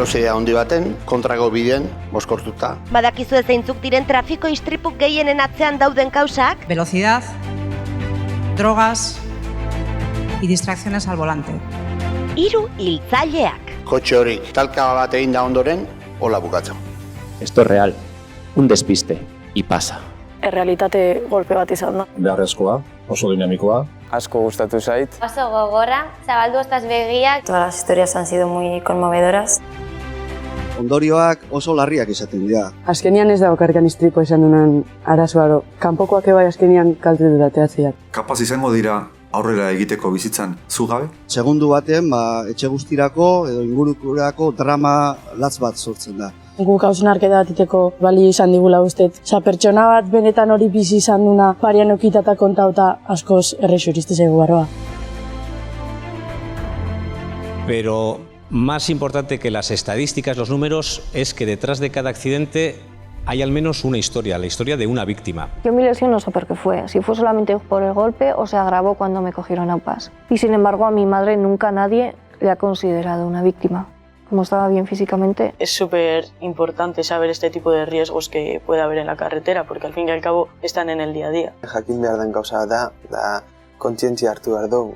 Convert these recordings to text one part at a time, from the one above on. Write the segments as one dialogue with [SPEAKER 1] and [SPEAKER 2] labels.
[SPEAKER 1] Velozitate handi baten, kontrako bidean, mozkortuta.
[SPEAKER 2] Badakizue zeintzuk diren trafiko istripuk gehienen atzean dauden kausak?
[SPEAKER 3] Velocidad, drogas y distracciones al volante.
[SPEAKER 2] 3 hiltzaileak.
[SPEAKER 1] Kotxe horik talka bat egin da ondoren, hola bukatzen.
[SPEAKER 4] Esto es real, un despiste, y pasa.
[SPEAKER 5] Errealitate golpe bat izan da.
[SPEAKER 6] Beharrezkoa, oso dinamikoa.
[SPEAKER 7] Asko gustatu zait.
[SPEAKER 8] Oso gogorra, zabaldu ostaz begiak.
[SPEAKER 5] Todas las historias han sido muy conmovedoras.
[SPEAKER 9] Ondorioak oso larriak izaten dira.
[SPEAKER 10] Azkenian ez da bakarrikan istripoa izan dunan arazoa, kanpokoak bai azkenian kaltetuta ateratzea.
[SPEAKER 11] Kapaz izango dira aurrera egiteko bizitzan zugabe?
[SPEAKER 9] Segundu baten, etxe guztirako edo ingurukurako drama latz bat sortzen da.
[SPEAKER 10] Guk hausnarketa bat iteko bali izan digula ustet. Pertsona bat benetan hori bizi izan duna parian okitata kontauta askoz errexuriste zaigu barroa.
[SPEAKER 12] Pero más importante que las estadísticas, los números, es que detrás de cada accidente hay al menos una historia, la historia de una víctima.
[SPEAKER 5] Yo mi lesión no sé por qué fue, si fue solamente por el golpe o se agravó cuando me cogieron a pas. Y sin embargo a mi madre nunca nadie le ha considerado una víctima. Como estaba bien físicamente.
[SPEAKER 13] Es súper importante saber este tipo de riesgos que puede haber en la carretera, porque al fin y al cabo están en el día a día.
[SPEAKER 7] Jakin behar den gauza da kontzientzia hartu behar dugu.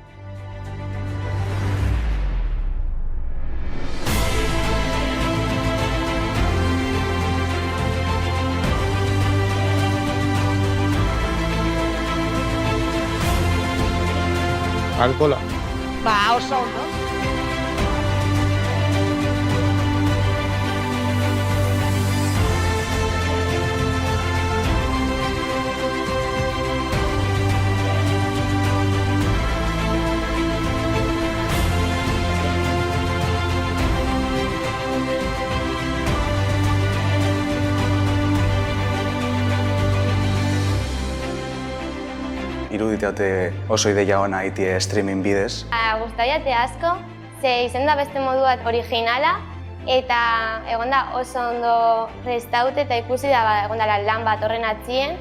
[SPEAKER 6] Alkola.
[SPEAKER 2] Oso ondo.
[SPEAKER 7] Iruditeate oso ideia ona itie streaming bidez.
[SPEAKER 8] Gustaiate asko, ze izen da beste modu bat originala, eta egon da oso ondo prestaute eta ikusi da egon da lan bat horren atzien.